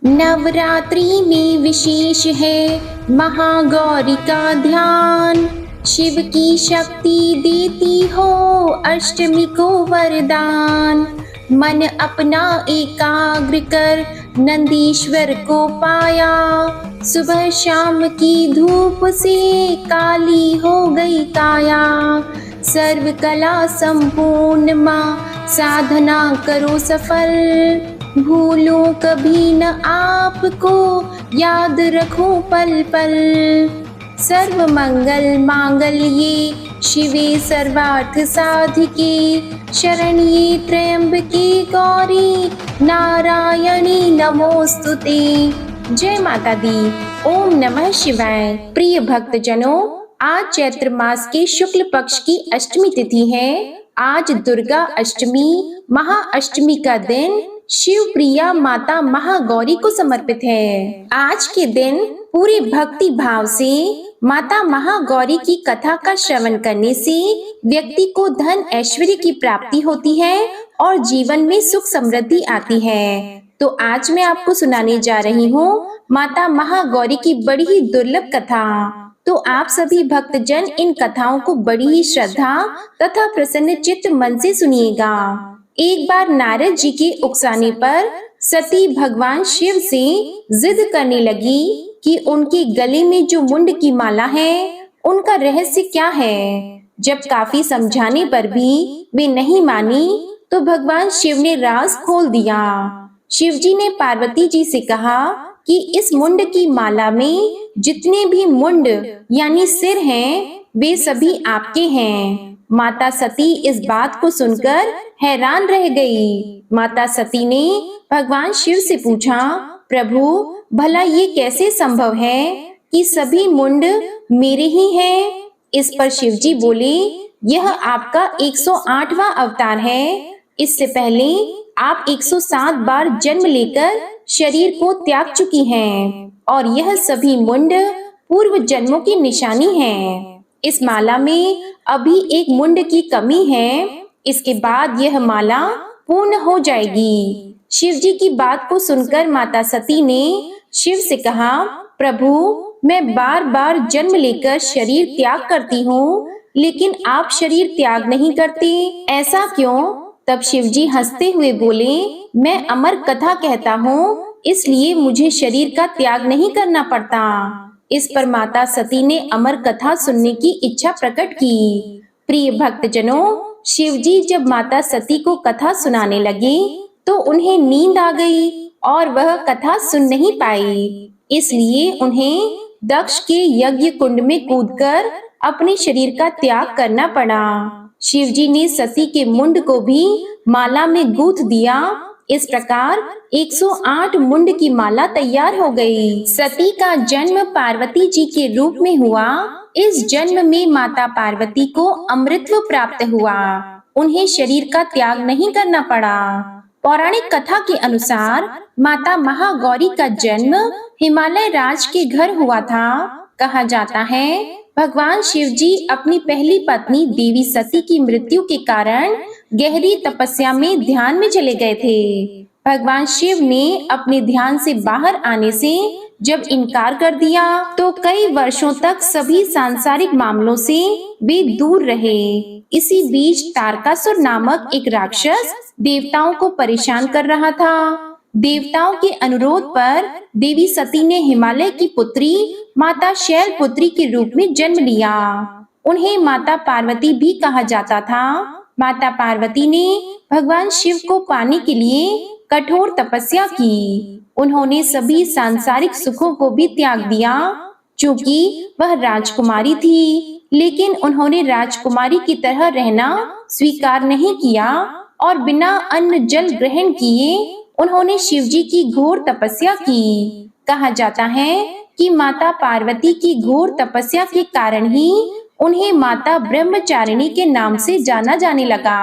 नवरात्रि में विशेष है महागौरी का ध्यान। शिव की शक्ति देती हो अष्टमी को वरदान। मन अपना एकाग्र कर नंदीश्वर को पाया। सुबह शाम की धूप से काली हो गई काया। सर्व कला संपूर्ण माँ साधना करो सफल। भूलो कभी न आपको याद रखो पल पल। सर्व मंगल मांगल्ये शिवे सर्वार्थ साधिके। शरण्ये त्र्यंबके गौरी नारायणी नमोस्तुते। जय माता दी। ओम नमः शिवाय। प्रिय भक्तजनों, आज चैत्र मास के शुक्ल पक्ष की अष्टमी तिथि है। आज दुर्गा अष्टमी महाअष्टमी का दिन शिव प्रिया माता महागौरी को समर्पित है। आज के दिन पूरे भक्ति भाव से माता महागौरी की कथा का श्रवण करने से व्यक्ति को धन ऐश्वर्य की प्राप्ति होती है और जीवन में सुख समृद्धि आती है। तो आज मैं आपको सुनाने जा रही हूँ माता महागौरी की बड़ी ही दुर्लभ कथा। तो आप सभी भक्तजन इन कथाओं को बड़ी ही श्रद्धा तथा प्रसन्न चित्त मन से सुनिएगा। एक बार नारद जी के उकसाने पर सती भगवान शिव से जिद करने लगी कि उनके गले में जो मुंड की माला है उनका रहस्य क्या है। जब काफी समझाने पर भी वे नहीं मानी तो भगवान शिव ने राज खोल दिया। शिव जी ने पार्वती जी से कहा कि इस मुंड की माला में जितने भी मुंड यानी सिर हैं वे सभी आपके हैं। माता सती इस बात को सुनकर हैरान रह गई। माता सती ने भगवान शिव से पूछा, प्रभु भला ये कैसे संभव है कि सभी मुंड मेरे ही हैं। इस पर शिव जी बोले, यह आपका 108वां अवतार है। इससे पहले आप 107 बार जन्म लेकर शरीर को त्याग चुकी हैं और यह सभी मुंड पूर्व जन्मों की निशानी है। इस माला में अभी एक मुंड की कमी है, इसके बाद यह माला पूर्ण हो जाएगी। शिव जी की बात को सुनकर माता सती ने शिव से कहा, प्रभु मैं बार बार जन्म लेकर शरीर त्याग करती हूँ लेकिन आप शरीर त्याग नहीं करते, ऐसा क्यों। तब शिव जी हंसते हुए बोले, मैं अमर कथा कहता हूँ इसलिए मुझे शरीर का त्याग नहीं करना पड़ता। इस पर माता सती ने अमर कथा सुनने की इच्छा प्रकट की। प्रिय भक्तजनों, शिव जी जब माता सती को कथा सुनाने लगे तो उन्हें नींद आ गई और वह कथा सुन नहीं पाई। इसलिए उन्हें दक्ष के यज्ञ कुंड में कूदकर अपने शरीर का त्याग करना पड़ा। शिव जी ने सती के मुंड को भी माला में गूंथ दिया। इस प्रकार 108 मुंड की माला तैयार हो गई। सती का जन्म पार्वती जी के रूप में हुआ। इस जन्म में माता पार्वती को अमृतत्व प्राप्त हुआ। उन्हें शरीर का त्याग नहीं करना पड़ा। पौराणिक कथा के अनुसार माता महागौरी का जन्म हिमालय राज के घर हुआ था। कहा जाता है भगवान शिव जी अपनी पहली पत्नी देवी सती की मृत्यु के कारण गहरी तपस्या में ध्यान में चले गए थे। भगवान शिव ने अपने ध्यान से बाहर आने से जब इनकार कर दिया तो कई वर्षों तक सभी सांसारिक मामलों से वे दूर रहे। इसी बीच तारकासुर नामक एक राक्षस देवताओं को परेशान कर रहा था। देवताओं के अनुरोध पर देवी सती ने हिमालय की पुत्री माता शैलपुत्री के रूप में जन्म लिया। उन्हें माता पार्वती भी कहा जाता था। माता पार्वती ने भगवान शिव को पाने के लिए कठोर तपस्या की। उन्होंने सभी सांसारिक सुखों को भी त्याग दिया। चूंकि वह राजकुमारी थी, लेकिन उन्होंने राजकुमारी की तरह रहना स्वीकार नहीं किया और बिना अन्न जल ग्रहण किए उन्होंने शिव जी की घोर तपस्या की। कहा जाता है कि माता पार्वती की घोर तपस्या के कारण ही उन्हें माता ब्रह्मचारिणी के नाम से जाना जाने लगा।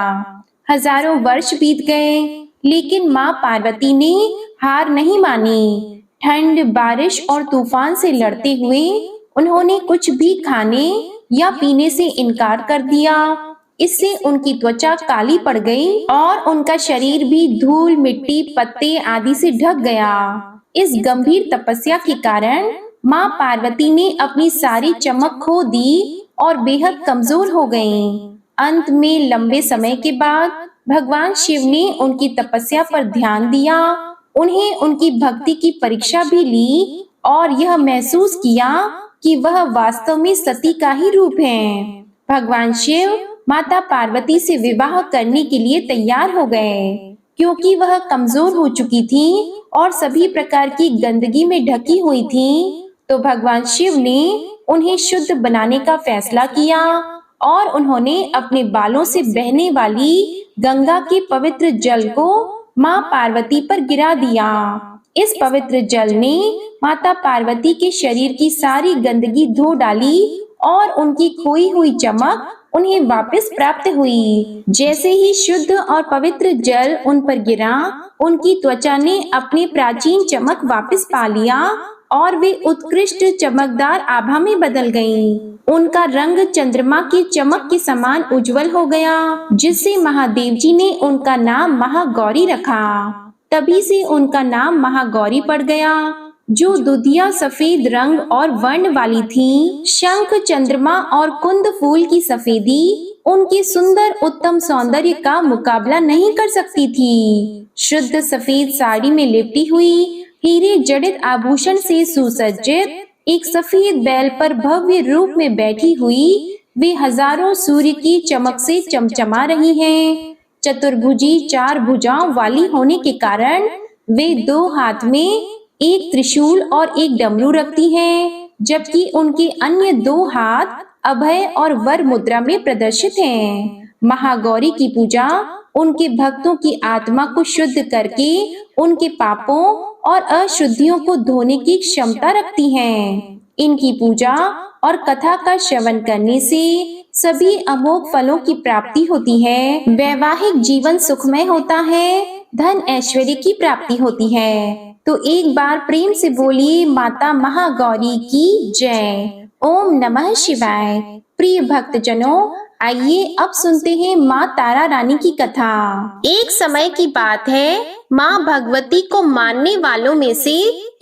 हजारों वर्ष बीत गए लेकिन माँ पार्वती ने हार नहीं मानी। ठंड, बारिश और तूफान से लड़ते हुए उन्होंने कुछ भी खाने या पीने से इनकार कर दिया। इससे उनकी त्वचा काली पड़ गई और उनका शरीर भी धूल, मिट्टी, पत्ते आदि से ढक गया। इस गंभीर तपस्या के कारण माँ पार्वती ने अपनी सारी चमक खो दी और बेहद कमजोर हो गईं। अंत में लंबे समय के बाद भगवान शिव ने उनकी तपस्या पर ध्यान दिया, उन्हें उनकी भक्ति की परीक्षा भी ली और यह महसूस किया कि वह वास्तव में सती का ही रूप है। भगवान शिव माता पार्वती से विवाह करने के लिए तैयार हो गए, क्योंकि वह कमजोर हो चुकी थी और सभी प्रकार की गंदगी में ढकी हुई थी। तो भगवान शिव ने उन्हें शुद्ध बनाने का फैसला किया और उन्होंने अपने बालों से बहने वाली गंगा के पवित्र जल को माँ पार्वती पर गिरा दिया। इस पवित्र जल ने माता पार्वती के शरीर की सारी गंदगी धो डाली और उनकी खोई हुई चमक उन्हें वापस प्राप्त हुई। जैसे ही शुद्ध और पवित्र जल उन पर गिरा, उनकी त्वचा ने अपनी प्राचीन चमक वापस पा लिया और वे उत्कृष्ट चमकदार आभा में बदल गईं। उनका रंग चंद्रमा की चमक के समान उज्जवल हो गया, जिससे महादेव जी ने उनका नाम महागौरी रखा। तभी से उनका नाम महागौरी पड़ गया, जो दुधिया सफेद रंग और वर्ण वाली थी। शंख, चंद्रमा और कुंद फूल की सफेदी उनके सुंदर उत्तम सौंदर्य का मुकाबला नहीं कर सकती थी। शुद्ध सफेद साड़ी में लिपटी हुई, हीरे जड़ित आभूषण से सुसज्जित एक सफेद बैल पर भव्य रूप में बैठी हुई वे हजारों सूर्य की चमक से चमचमा रही हैं। चतुर्भुजी 4 भुजाओं वाली होने के कारण वे 2 हाथ में एक त्रिशूल और एक डमरू रखती हैं, जबकि उनके अन्य 2 हाथ अभय और वर मुद्रा में प्रदर्शित हैं। महागौरी की पूजा उनके भक्तों की आत्मा को शुद्ध करके उनके पापों और अशुद्धियों को धोने की क्षमता रखती हैं। इनकी पूजा और कथा का श्रवण करने से सभी अमोघ फलों की प्राप्ति होती है। वैवाहिक जीवन सुखमय होता है, धन ऐश्वर्य की प्राप्ति होती है। तो एक बार प्रेम से बोलिए माता महागौरी की जय। ओम नमः शिवाय। प्रिय भक्तजनों, आइए अब सुनते हैं माँ तारा रानी की कथा। एक समय की बात है, माँ भगवती को मानने वालों में से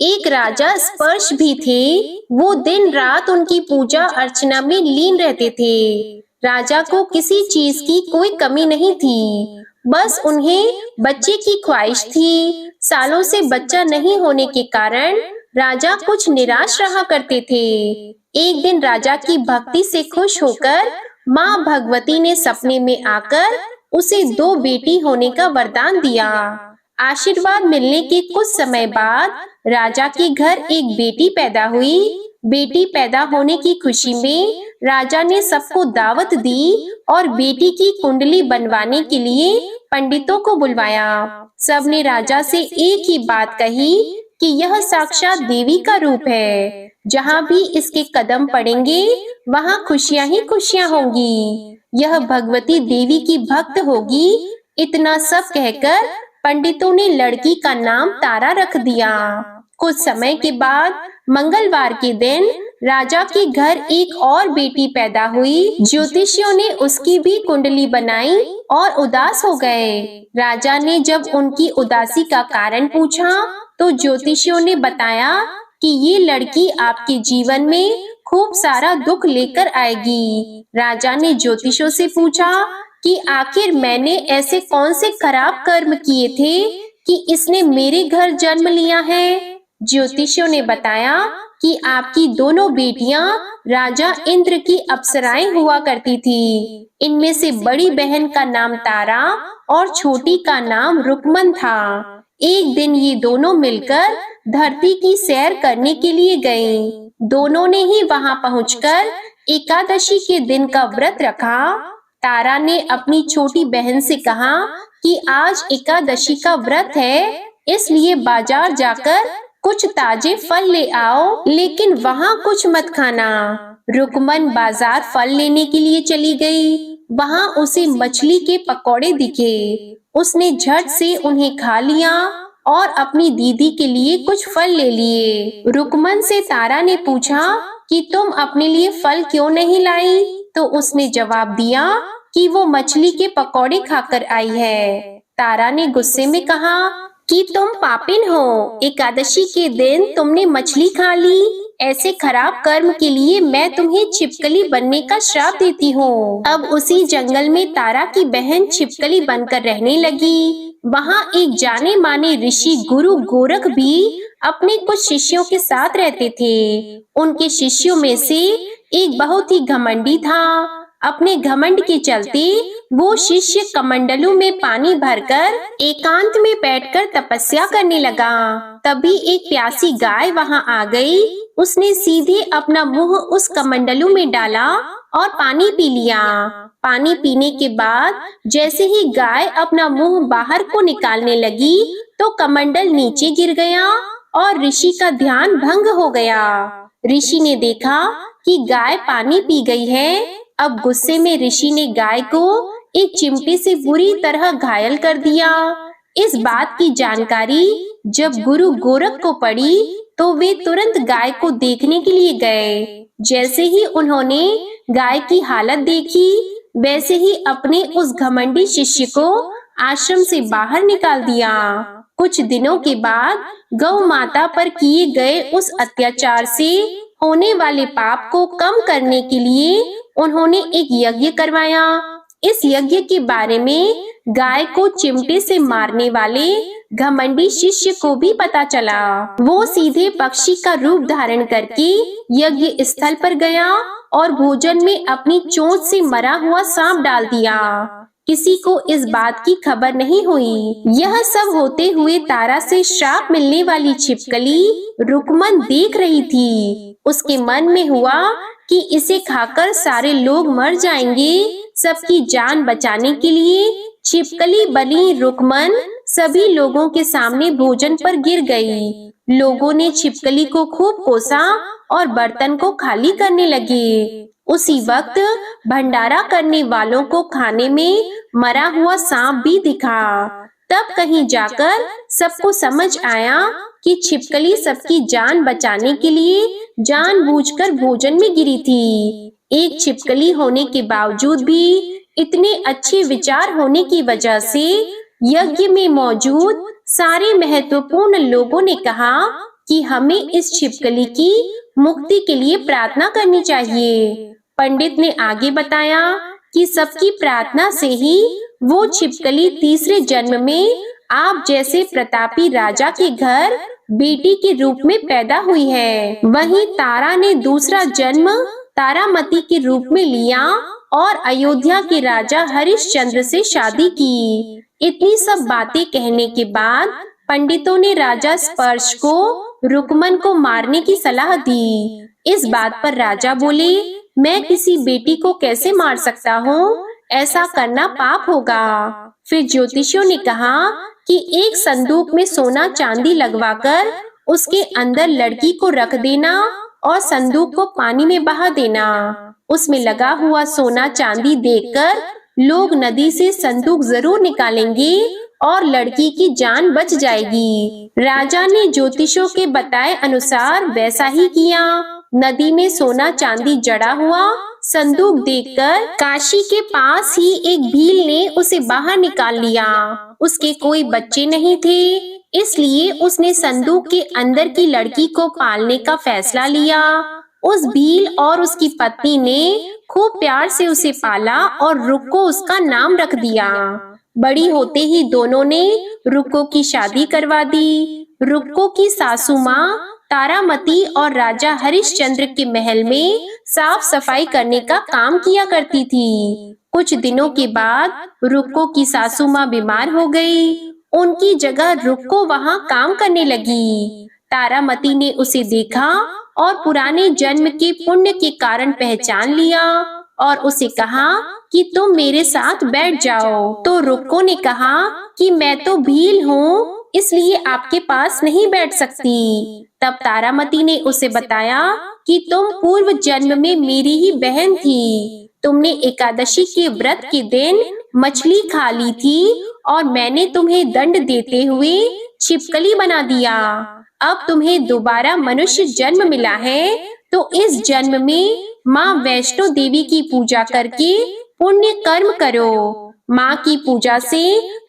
एक राजा स्पर्श भी थे। वो दिन रात उनकी पूजा अर्चना में लीन रहते थे। राजा को किसी चीज की कोई कमी नहीं थी, बस उन्हें बच्चे की ख्वाहिश थी। सालों से बच्चा नहीं होने के कारण राजा कुछ निराश रहा करते थे। एक दिन राजा की भक्ति से खुश होकर माँ भगवती ने सपने में आकर उसे 2 बेटी होने का वरदान दिया। आशीर्वाद मिलने के कुछ समय बाद राजा के घर एक बेटी पैदा हुई। बेटी पैदा होने की खुशी में राजा ने सबको दावत दी और बेटी की कुंडली बनवाने के लिए पंडितों को बुलवाया। सबने राजा से एक ही बात कही कि यह साक्षात देवी का रूप है। जहाँ भी इसके कदम पड़ेंगे वहाँ खुशियाँ ही खुशियाँ होंगी। यह भगवती देवी की भक्त होगी। इतना सब कहकर पंडितों ने लड़की का नाम तारा रख दिया। कुछ समय के बाद मंगलवार के दिन राजा के घर एक और बेटी पैदा हुई। ज्योतिषियों ने उसकी भी कुंडली बनाई और उदास हो गए। राजा ने जब उनकी उदासी का कारण पूछा तो ज्योतिषियों ने बताया कि ये लड़की आपके जीवन में खूब सारा दुख लेकर आएगी। राजा ने ज्योतिषों से पूछा कि आखिर मैंने ऐसे कौन से खराब कर्म किए थे कि इसने मेरे घर जन्म लिया है। ज्योतिषियों ने बताया कि आपकी दोनों बेटियां राजा इंद्र की अप्सराएं हुआ करती थी। इनमें से बड़ी बहन का नाम तारा और छोटी का नाम रुकमन था। एक दिन ये दोनों मिलकर धरती की सैर करने के लिए गईं। दोनों ने ही वहां पहुंचकर एकादशी के दिन का व्रत रखा। तारा ने अपनी छोटी बहन से कहा कि आज एकादशी का व्रत है, इसलिए बाजार जाकर कुछ ताजे फल ले आओ, लेकिन वहाँ कुछ मत खाना। रुकमन बाजार फल लेने के लिए चली गई। वहाँ उसे मछली के पकौड़े दिखे। उसने झट से उन्हें खा लिया और अपनी दीदी के लिए कुछ फल ले लिए। रुकमन से तारा ने पूछा कि तुम अपने लिए फल क्यों नहीं लाई? तो उसने जवाब दिया कि वो मछली के पकौड़े खाकर आई है। तारा ने गुस्से में कहा कि तुम पापिन हो, एकादशी के दिन तुमने मछली खा ली। ऐसे खराब कर्म के लिए मैं तुम्हें छिपकली बनने का श्राप देती हूँ। अब उसी जंगल में तारा की बहन छिपकली बनकर रहने लगी। वहाँ एक जाने माने ऋषि गुरु गोरख भी अपने कुछ शिष्यों के साथ रहते थे। उनके शिष्यों में से एक बहुत ही घमंडी था। अपने घमंड के चलते वो शिष्य कमंडलू में पानी भरकर एकांत में बैठकर तपस्या करने लगा। तभी एक प्यासी गाय वहां आ गई। उसने सीधे अपना मुंह उस कमंडलू में डाला और पानी पी लिया। पानी पीने के बाद जैसे ही गाय अपना मुंह बाहर को निकालने लगी तो कमंडल नीचे गिर गया और ऋषि का ध्यान भंग हो गया। ऋषि ने देखा कि गाय पानी पी गई है। अब गुस्से में ऋषि ने गाय को एक चिमटे से बुरी तरह घायल कर दिया। इस बात की जानकारी जब गुरु गोरख को पड़ी तो वे तुरंत गाय को देखने के लिए गए। जैसे ही उन्होंने गाय की हालत देखी वैसे ही अपने उस घमंडी शिष्य को आश्रम से बाहर निकाल दिया। कुछ दिनों के बाद गौ माता पर किए गए उस अत्याचार से होने वाले पाप को कम करने के लिए उन्होंने एक यज्ञ करवाया। इस यज्ञ के बारे में गाय को चिमटे से मारने वाले घमंडी शिष्य को भी पता चला। वो सीधे पक्षी का रूप धारण करके यज्ञ स्थल पर गया और भोजन में अपनी चोंच से मरा हुआ सांप डाल दिया। किसी को इस बात की खबर नहीं हुई। यह सब होते हुए तारा से श्राप मिलने वाली छिपकली रुकमन देख रही थी। उसके मन में हुआ कि इसे खाकर सारे लोग मर जाएंगे। सबकी जान बचाने के लिए छिपकली बनी रुकमन सभी लोगों के सामने भोजन पर गिर गई। लोगों ने छिपकली को खूब कोसा और बर्तन को खाली करने लगे। उसी वक्त भंडारा करने वालों को खाने में मरा हुआ सांप भी दिखा। तब कहीं जाकर सबको समझ आया कि छिपकली सबकी जान बचाने के लिए जानबूझकर भोजन में गिरी थी। एक छिपकली होने के बावजूद भी इतने अच्छे विचार होने की वजह से यज्ञ में मौजूद सारे महत्वपूर्ण लोगों ने कहा कि हमें इस छिपकली की मुक्ति के लिए प्रार्थना करनी चाहिए। पंडित ने आगे बताया कि सबकी प्रार्थना से ही वो छिपकली तीसरे जन्म में आप जैसे प्रतापी राजा के घर बेटी के रूप में पैदा हुई है। वहीं तारा ने दूसरा जन्म तारामती के रूप में लिया और अयोध्या के राजा हरिश्चंद्र से शादी की। इतनी सब बातें कहने के बाद पंडितों ने राजा स्पर्श को रुकमन को मारने की सलाह दी। इस बात पर राजा बोले, मैं किसी बेटी को कैसे मार सकता हूँ? ऐसा करना पाप होगा। फिर ज्योतिषियों ने कहा कि एक संदूक में सोना चांदी लगवाकर उसके अंदर लड़की को रख देना और संदूक को पानी में बहा देना। उसमें लगा हुआ सोना चांदी देखकर लोग नदी से संदूक जरूर निकालेंगे और लड़की की जान बच जाएगी। राजा ने ज्योतिषों के बताए अनुसार वैसा ही किया। नदी में सोना चांदी जड़ा हुआ संदूक देखकर काशी के पास ही एक भील ने उसे बाहर निकाल लिया। उसके कोई बच्चे नहीं थे, इसलिए उसने संदूक के अंदर की लड़की को पालने का फैसला लिया। उस भील और उसकी पत्नी ने खूब प्यार से उसे पाला और रुक को उसका नाम रख दिया। बड़ी होते ही दोनों ने रुको की शादी करवा दी। रुको की सासू माँ तारामती और राजा हरिश्चंद्र के महल में साफ सफाई करने का काम किया करती थी। कुछ दिनों के बाद रुको की सासू माँ बीमार हो गई। उनकी जगह रुको वहाँ काम करने लगी। तारामती ने उसे देखा और पुराने जन्म के पुण्य के कारण पहचान लिया और उसे कहा कि तुम मेरे साथ बैठ जाओ। तो रुको ने कहा कि मैं तो भील हूँ, इसलिए आपके पास नहीं बैठ सकती। तब तारामती ने उसे बताया कि तुम पूर्व जन्म में मेरी ही बहन थी। तुमने एकादशी के व्रत के दिन मछली खा ली थी और मैंने तुम्हें दंड देते हुए छिपकली बना दिया। अब तुम्हें दोबारा मनुष्य जन्म मिला है, तो इस जन्म में माँ वैष्णो देवी की पूजा करके पुण्य कर्म करो। माँ की पूजा से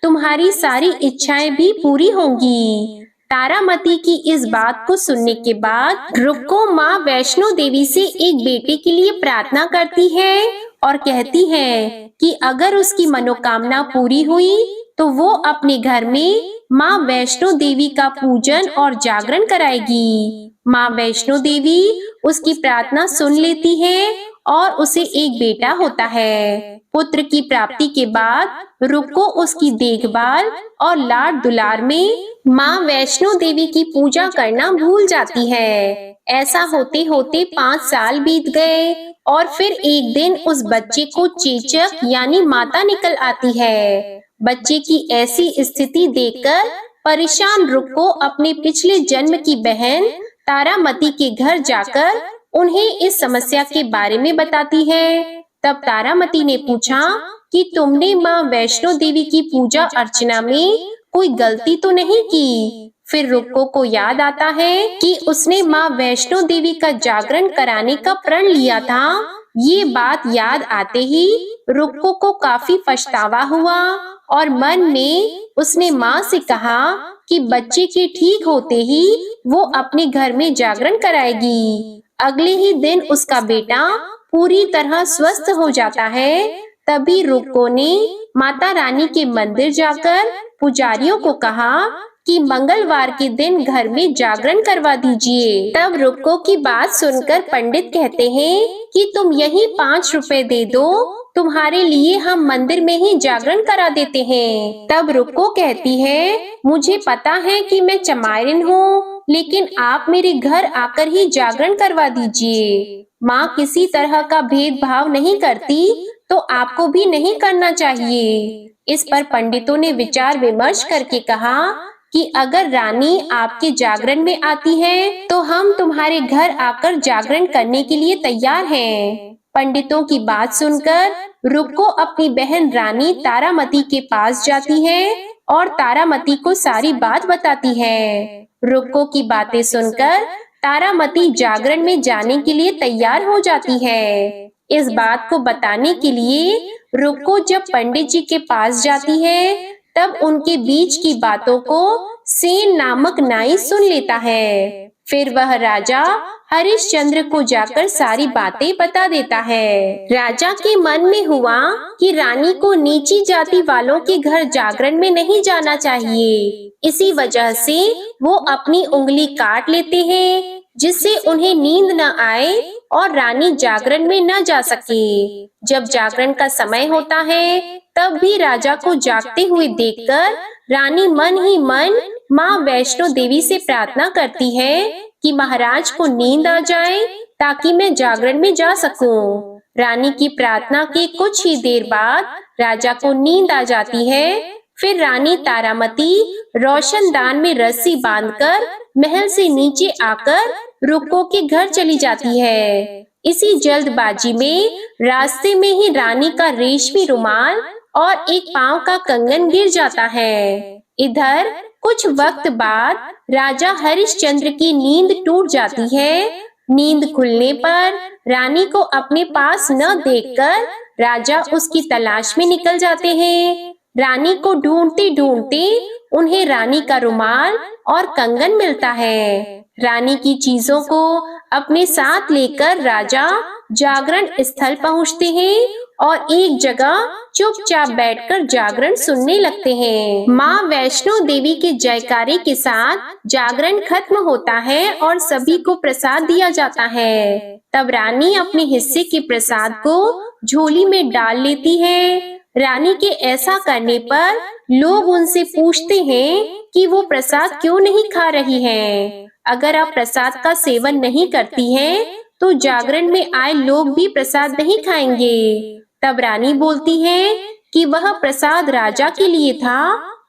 तुम्हारी सारी इच्छाएं भी पूरी होंगी। तारामती की इस बात को सुनने के बाद रुक्को माँ वैष्णो देवी से एक बेटे के लिए प्रार्थना करती है और कहती है कि अगर उसकी मनोकामना पूरी हुई तो वो अपने घर में माँ वैष्णो देवी का पूजन और जागरण कराएगी। माँ वैष्णो देवी उसकी प्रार्थना सुन लेती है और उसे एक बेटा होता है। पुत्र की प्राप्ति के बाद रुक्को उसकी देखभाल और लाड दुलार में माँ वैष्णो देवी की पूजा करना भूल जाती है। ऐसा होते होते 5 साल बीत गए और फिर एक दिन उस बच्चे को चेचक यानी माता निकल आती है। बच्चे की ऐसी स्थिति देखकर परेशान रुक्को अपने पिछले जन्म की बहन तारामती के घर जाकर उन्हें इस समस्या के बारे में बताती है। तब तारामती ने पूछा कि तुमने माँ वैष्णो देवी की पूजा अर्चना में कोई गलती तो नहीं की। फिर रुक्को को याद आता है कि उसने माँ वैष्णो देवी का जागरण कराने का प्रण लिया था। ये बात याद आते ही रुक्को को काफी पछतावा हुआ और मन में उसने माँ से कहा कि बच्चे के ठीक होते ही वो अपने घर में जागरण कराएगी। अगले ही दिन उसका बेटा पूरी तरह स्वस्थ हो जाता है। तभी रुक्को ने माता रानी के मंदिर जाकर पुजारियों को कहा कि मंगलवार के दिन घर में जागरण करवा दीजिए। तब रुक्को की बात सुनकर पंडित कहते हैं कि तुम यही 5 रुपए दे दो, तुम्हारे लिए हम मंदिर में ही जागरण करा देते हैं। तब रुक्को कहती है, मुझे पता है कि मैं चमारिन हूँ, लेकिन आप मेरे घर आकर ही जागरण करवा दीजिए। माँ किसी तरह का भेदभाव नहीं करती, तो आपको भी नहीं करना चाहिए। इस पर पंडितों ने विचार विमर्श करके कहा कि अगर रानी आपके जागरण में आती है तो हम तुम्हारे घर आकर जागरण करने के लिए तैयार हैं। पंडितों की बात सुनकर रुक्को अपनी बहन रानी तारामती के पास जाती है और तारामती को सारी बात बताती है। रुक्को की बातें सुनकर तारामती जागरण में जाने के लिए तैयार हो जाती है। इस बात को बताने के लिए रुक्को जब पंडित जी के पास जाती है तब उनके बीच की बातों को सेन नामक नाई सुन लेता है। फिर वह राजा हरिश्चंद्र को जाकर सारी बातें बता देता है। राजा के मन में हुआ कि रानी को नीची जाति वालों के घर जागरण में नहीं जाना चाहिए। इसी वजह से वो अपनी उंगली काट लेते हैं जिससे उन्हें नींद न आए और रानी जागरण में न जा सके। जब जागरण का समय होता है तब भी राजा को जागते हुए देखकर रानी मन ही मन माँ वैष्णो देवी से प्रार्थना करती है कि महाराज को नींद आ जाए ताकि मैं जागरण में जा सकूं। रानी की प्रार्थना के कुछ ही देर बाद राजा को नींद आ जाती है। फिर रानी तारामती रोशनदान में रस्सी बांधकर महल से नीचे आकर रुक्को के घर चली जाती है। इसी जल्दबाजी में रास्ते में ही रानी का रेशमी रुमाल और एक पांव का कंगन गिर जाता है। इधर कुछ वक्त बाद राजा हरिश्चंद्र की नींद टूट जाती है। नींद खुलने पर रानी को अपने पास न देखकर राजा उसकी तलाश में निकल जाते हैं। रानी को ढूंढते ढूंढते उन्हें रानी का रुमाल और कंगन मिलता है। रानी की चीजों को अपने साथ लेकर राजा जागरण स्थल पहुंचते हैं और एक जगह चुपचाप बैठकर जागरण सुनने लगते हैं। माँ वैष्णो देवी के जयकारे के साथ जागरण खत्म होता है और सभी को प्रसाद दिया जाता है। तब रानी अपने हिस्से के प्रसाद को झोली में डाल लेती है। रानी के ऐसा करने पर लोग उनसे पूछते हैं कि वो प्रसाद क्यों नहीं खा रही हैं। अगर आप प्रसाद का सेवन नहीं करती हैं, तो जागरण में आए लोग भी प्रसाद नहीं खाएंगे। तब रानी बोलती है कि वह प्रसाद राजा के लिए था,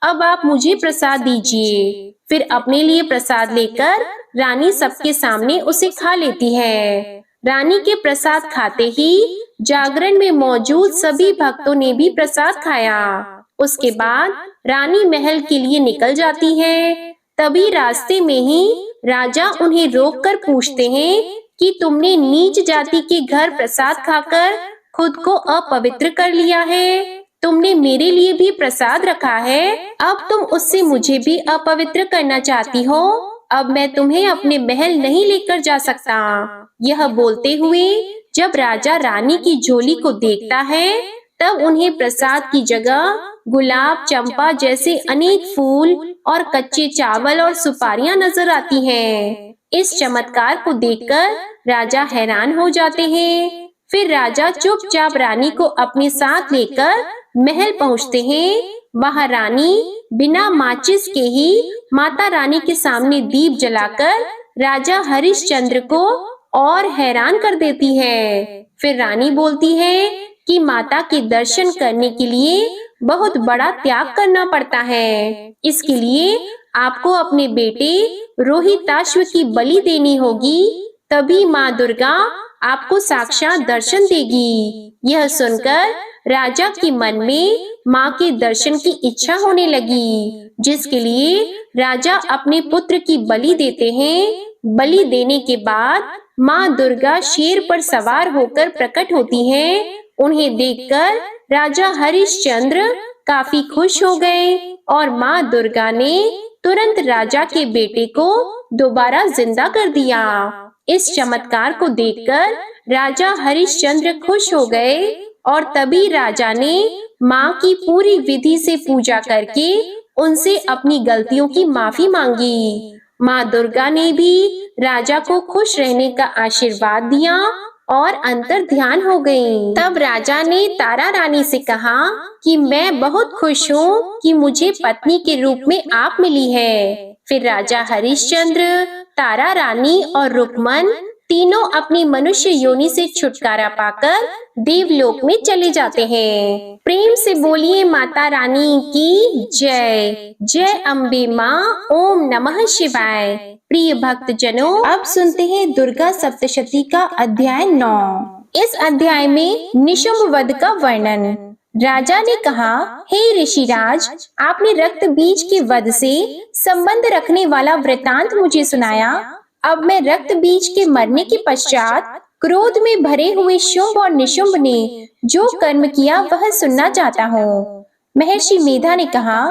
अब आप मुझे प्रसाद दीजिए। फिर अपने लिए प्रसाद लेकर रानी सबके सामने उसे खा लेती है। रानी के प्रसाद खाते ही जागरण में मौजूद सभी भक्तों ने भी प्रसाद खाया। उसके बाद रानी महल के लिए निकल जाती है। तभी रास्ते में ही राजा उन्हें रोककर पूछते हैं कि तुमने नीच जाति के घर प्रसाद खाकर खुद को अपवित्र कर लिया है। तुमने मेरे लिए भी प्रसाद रखा है, अब तुम उससे मुझे भी अपवित्र करना चाहती हो। अब मैं तुम्हें अपने महल नहीं लेकर जा सकता। यह बोलते हुए जब राजा रानी की झोली को देखता है, तब उन्हें प्रसाद की जगह गुलाब, चंपा जैसे अनेक फूल और कच्चे चावल और सुपारियां नजर आती हैं। इस चमत्कार को देखकर राजा हैरान हो जाते हैं। फिर राजा चुपचाप रानी को अपने साथ लेकर महल पहुंचते हैं। वहां रानी बिना माचिस के ही माता रानी के सामने दीप जलाकर राजा हरिश्चंद्र को और हैरान कर देती है। फिर रानी बोलती है कि माता के दर्शन करने के लिए बहुत बड़ा त्याग करना पड़ता है। इसके लिए आपको अपने बेटे रोहिताश्व की बलि देनी होगी, तभी माँ दुर्गा आपको साक्षात दर्शन देगी। यह सुनकर राजा के मन में माँ के दर्शन की इच्छा होने लगी, जिसके लिए राजा अपने पुत्र की बलि देते हैं। बलि देने के बाद माँ दुर्गा शेर पर सवार होकर प्रकट होती हैं। उन्हें देखकर राजा हरिश्चंद्र काफी खुश हो गए और माँ दुर्गा ने तुरंत राजा के बेटे को दोबारा जिंदा कर दिया। इस चमत्कार को देखकर राजा हरिश्चंद्र खुश हो गए और तभी राजा ने माँ की पूरी विधि से पूजा करके उनसे अपनी गलतियों की माफी मांगी। माँ दुर्गा ने भी राजा को खुश रहने का आशीर्वाद दिया और अंतर ध्यान हो गई। तब राजा ने तारा रानी से कहा कि मैं बहुत खुश हूँ कि मुझे पत्नी के रूप में आप मिली है। फिर राजा हरिश्चंद्र, तारा रानी और रुक्मन तीनों अपनी मनुष्य योनि से छुटकारा पाकर देवलोक में चले जाते हैं। प्रेम से बोलिए माता रानी की जय। जय अम्बे माँ। ओम नमः शिवाय। प्रिय भक्त जनों, अब सुनते हैं दुर्गा सप्तशती का अध्याय 9। इस अध्याय में निशुंभ वध का वर्णन। राजा ने कहा, हे ऋषिराज, आपने रक्त बीज के वध से संबंध रखने वाला वृतांत मुझे सुनाया। अब मैं रक्त बीज के मरने के पश्चात क्रोध में भरे हुए शुंभ और निशुंभ ने जो कर्म किया वह सुनना चाहता हूँ। महर्षि मेधा ने कहा,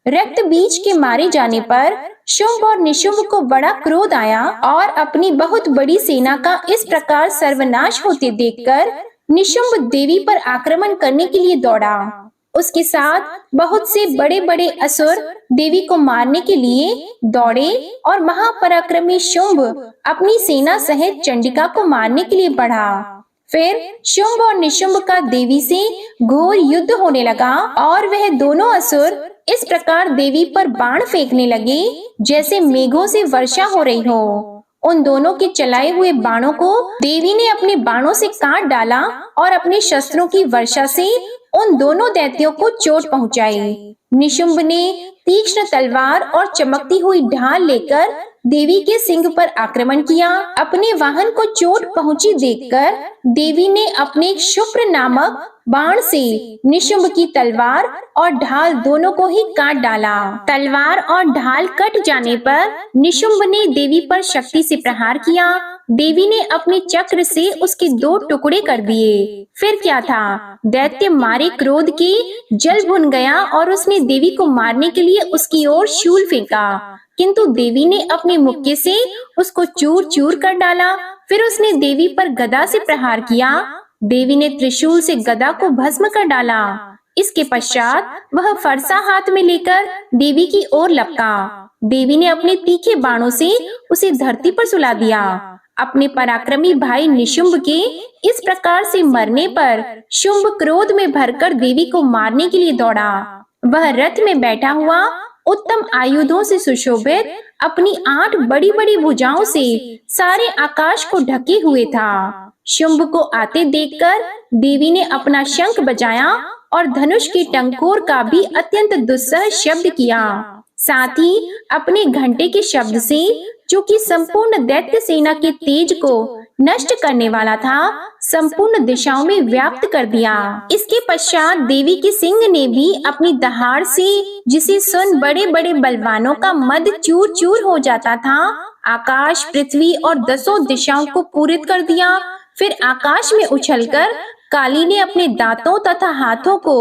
रक्त बीज के मारे जाने पर शुंभ और निशुंभ को बड़ा क्रोध आया और अपनी बहुत बड़ी सेना का इस प्रकार सर्वनाश होते देखकर निशुंभ देवी पर आक्रमण करने के लिए दौड़ा। उसके साथ बहुत से बड़े बड़े असुर देवी को मारने के लिए दौड़े और महापराक्रमी शुंभ अपनी सेना सहित चंडिका को मारने के लिए बढ़ा। फिर शुंभ और निशुंभ का देवी से घोर युद्ध होने लगा और वह दोनों असुर इस प्रकार देवी पर बाण फेंकने लगे जैसे मेघों से वर्षा हो रही हो। उन दोनों के चलाए हुए बाणों को देवी ने अपने बाणों से काट डाला और अपने शस्त्रों की वर्षा से उन दोनों दैत्यों को चोट पहुंचाई। निशुंभ ने तीक्ष्ण तलवार और चमकती हुई ढाल लेकर देवी के सिंह पर आक्रमण किया। अपने वाहन को चोट पहुंची देखकर देवी ने अपने शुभ्र नामक बाण से निशुंभ की तलवार और ढाल दोनों को ही काट डाला। तलवार और ढाल कट जाने पर निशुंभ ने देवी पर शक्ति से प्रहार किया। देवी ने अपने चक्र से उसके 2 टुकड़े कर दिए। फिर क्या था, दैत्य मारे क्रोध के जल भुन गया और उसने देवी को मारने के लिए उसकी ओर शूल फेंका, किंतु देवी ने अपने मुक्के से उसको चूर चूर कर डाला। फिर उसने देवी पर गदा से प्रहार किया। देवी ने त्रिशूल से गदा को भस्म कर डाला। इसके पश्चात वह फरसा हाथ में लेकर देवी की ओर लपका। देवी ने अपने तीखे बाणों से उसे धरती पर सुला दिया। अपने पराक्रमी भाई निशुंभ के इस प्रकार से मरने पर शुंभ क्रोध में भरकर देवी को मारने के लिए दौड़ा। वह रथ में बैठा हुआ उत्तम आयुधों से सुशोभित अपनी 8 बड़ी बड़ी भुजाओं से सारे आकाश को ढके हुए था। शुंभ को आते देखकर देवी ने अपना शंख बजाया और धनुष की टंकोर का भी अत्यंत दुस्सह शब्द किया। साथ ही अपने घंटे के शब्द से, जो कि संपूर्ण दैत्य सेना के तेज को नष्ट करने वाला था, संपूर्ण दिशाओं में व्याप्त कर दिया। इसके पश्चात देवी के सिंह ने भी अपनी दहाड़ से, जिसे सुन बड़े बड़े बलवानों का मद चूर चूर हो जाता था, आकाश, पृथ्वी और 10 दिशाओं को पूरित कर दिया। फिर आकाश में उछलकर काली ने अपने दांतों तथा हाथों को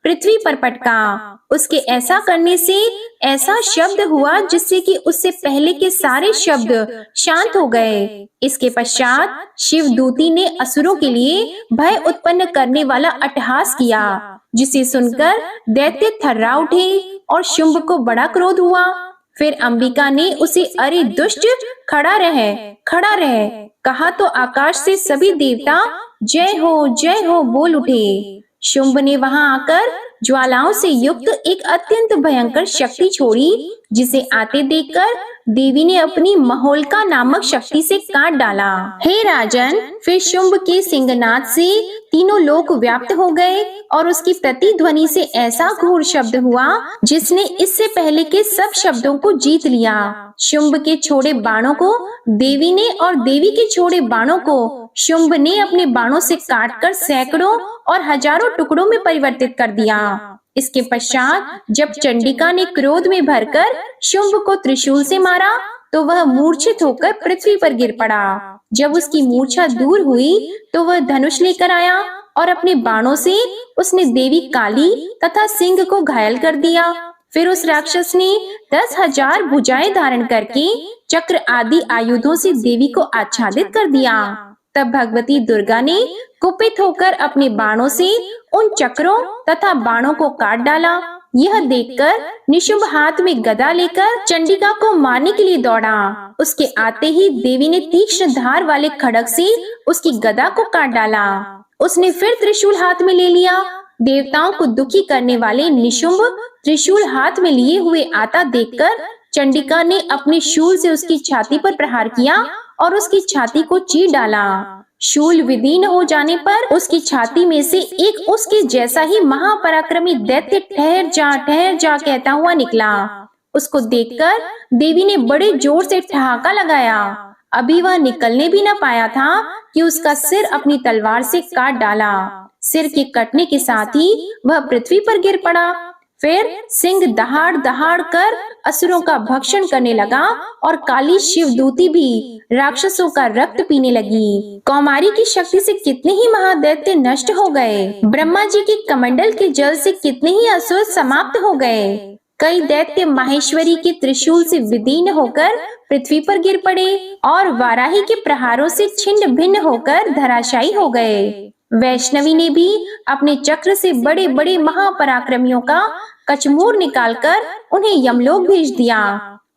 पृथ्वी पर पटका। उसके ऐसा करने से ऐसा शब्द हुआ जिससे कि उससे पहले के सारे शब्द शांत हो गए। इसके पश्चात शिवदूती ने असुरों के लिए भय उत्पन्न करने वाला अट्टहास किया, जिसे सुनकर दैत्य थर्रा उठे और शुंभ को बड़ा क्रोध हुआ। फिर अंबिका ने उसे अरे दुष्ट, खड़ा रह कहा तो आकाश से सभी देवता जय हो बोल उठे। शुंभ ने वहां आकर ज्वालाओं से युक्त एक अत्यंत भयंकर शक्ति छोड़ी, जिसे आते देखकर देवी ने अपनी महोल्का नामक शक्ति से काट डाला। हे राजन, फिर शुंभ के सिंहनाद से तीनों लोक व्याप्त हो गए और उसकी प्रतिध्वनि से ऐसा घोर शब्द हुआ जिसने इससे पहले के सब शब्दों को जीत लिया। शुंभ के छोड़े बाणों को देवी ने और देवी के छोड़े बाणों को शुंभ ने अपने बाणों से काटकर सैकड़ों और हजारों टुकड़ों में परिवर्तित कर दिया। इसके पश्चात जब चंडिका ने क्रोध में भरकर शुंभ को त्रिशूल से मारा तो वह मूर्छित होकर पृथ्वी पर गिर पड़ा। जब उसकी मूर्छा दूर हुई तो वह धनुष लेकर आया और अपने बाणों से उसने देवी काली तथा सिंह को घायल कर दिया। फिर उस राक्षस ने 10,000 भुजाएं धारण करके चक्र आदि आयुधों से देवी को आच्छादित कर दिया। तब भगवती दुर्गा ने कुपित होकर अपने बाणों से उन चक्रों तथा बाणों को काट डाला। यह देखकर निशुंभ हाथ में गदा लेकर चंडिका को मारने के लिए दौड़ा। उसके आते ही देवी ने तीक्ष्ण धार वाले खड्ग से उसकी गदा को काट डाला। उसने फिर त्रिशूल हाथ में ले लिया। देवताओं को दुखी करने वाले निशुंभ त्रिशूल हाथ में लिए हुए आता देखकर चंडिका ने अपने शूल से उसकी छाती पर प्रहार किया और उसकी छाती को चीर डाला। शूल विदीर्ण हो जाने पर उसकी छाती में से एक उसके जैसा ही महापराक्रमी दैत्य ठहर जा कहता हुआ निकला। उसको देखकर देवी ने बड़े जोर से ठहाका लगाया। अभी वह निकलने भी न पाया था कि उसका सिर अपनी तलवार से काट डाला। सिर के कटने के साथ ही वह पृथ्वी पर गिर पड़ा। फिर सिंह दहाड़ दहाड़ कर असुरों का भक्षण करने लगा और काली शिवदूती भी राक्षसों का रक्त पीने लगी। कौमारी की शक्ति से कितने ही महादैत्य नष्ट हो गए। ब्रह्मा जी के कमंडल के जल से कितने ही असुर समाप्त हो गए। कई दैत्य माहेश्वरी के त्रिशूल से विदीर्ण होकर पृथ्वी पर गिर पड़े और वाराही के प्रहारों से छिन्न भिन्न होकर धराशायी हो गए। वैष्णवी ने भी अपने चक्र से बड़े बड़े महापराक्रमियों का कचमूर निकालकर उन्हें यमलोक भेज दिया